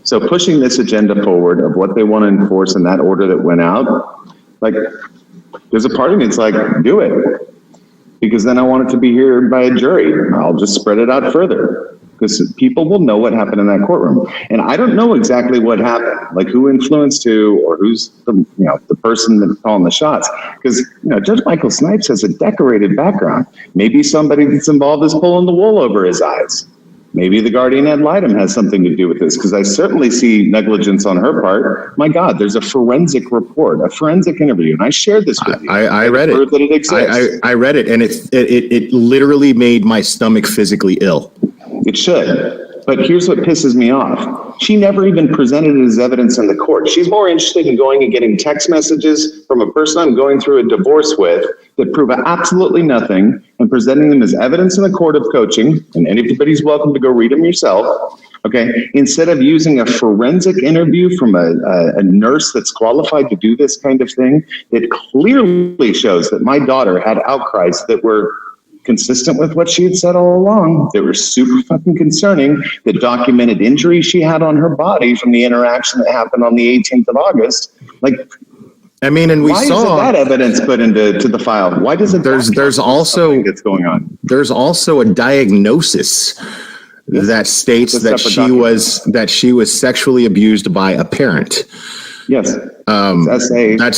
So pushing this agenda forward of what they want to enforce in that order that went out, like, there's a part of me that's like, do it. Because then I want it to be heard by a jury. I'll just spread it out further. Because people will know what happened in that courtroom. And I don't know exactly what happened, like who influenced who, or who's the person that's calling the shots. Because Judge Michael Snipes has a decorated background. Maybe somebody that's involved is pulling the wool over his eyes. Maybe the guardian ad litem has something to do with this, because I certainly see negligence on her part. My God, there's a forensic report, a forensic interview, and I shared this with you. I read it. That it exists. I read it, and it literally made my stomach physically ill. It should. But here's what pisses me off. She never even presented it as evidence in the court. She's more interested in going and getting text messages from a person I'm going through a divorce with that prove absolutely nothing and presenting them as evidence in the court of coaching, and anybody's welcome to go read them yourself, okay? Instead of using a forensic interview from a nurse that's qualified to do this kind of thing, that clearly shows that my daughter had outcries that were consistent with what she had said all along, that were super fucking concerning, that documented injuries she had on her body from the interaction that happened on the 18th of August. Like, I mean, and why isn't that evidence put into the file? Why does it? There's also that's going on. There's also a diagnosis that states that she was sexually abused by a parent. Yes. That's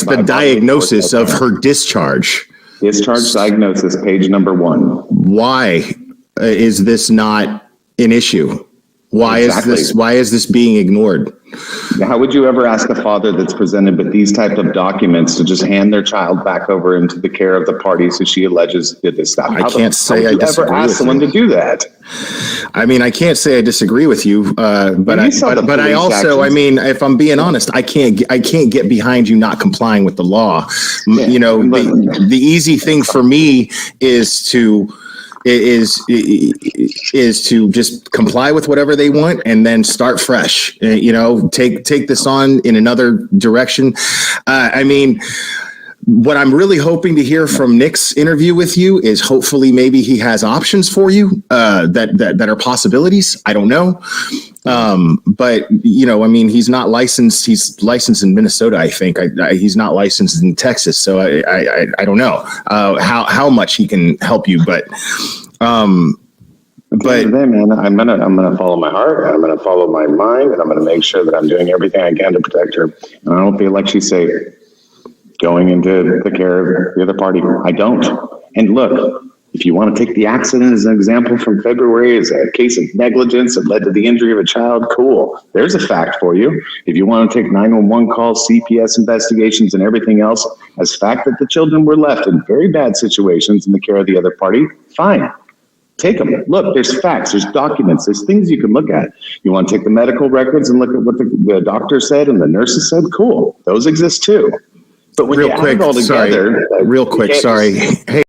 the diagnosis of her discharge. Discharge diagnosis, page number 1. Why is this not an issue? Why is this being ignored? How would you ever ask a father that's presented with these type of documents to just hand their child back over into the care of the parties who she alleges did this stuff? I can't say I disagree with you. Ever ask someone to do that? I mean, I can't say I disagree with you, but I also, I mean, if I'm being honest, I can't get behind you not complying with the law. Yeah. The easy thing for me is to just comply with whatever they want and then start fresh. Take this on in another direction. I mean, what I'm really hoping to hear from Nick's interview with you is hopefully maybe he has options for you that are possibilities. I don't know. But I mean, he's not licensed. He's licensed in Minnesota, I think. He's not licensed in Texas. So I don't know how much he can help you, but man, I'm gonna follow my heart, and I'm gonna follow my mind, and I'm gonna make sure that I'm doing everything I can to protect her. And I don't feel like she's safe going into the care of the other party. I don't. And look, if you want to take the accident as an example from February as a case of negligence that led to the injury of a child, cool. There's a fact for you. If you want to take 911 calls, CPS investigations, and everything else as fact that the children were left in very bad situations in the care of the other party, fine. Take them. Look, there's facts, there's documents, there's things you can look at. You want to take the medical records and look at what the doctor said and the nurses said? Cool. Those exist too. But when you add it all together, real quick, sorry. Hey.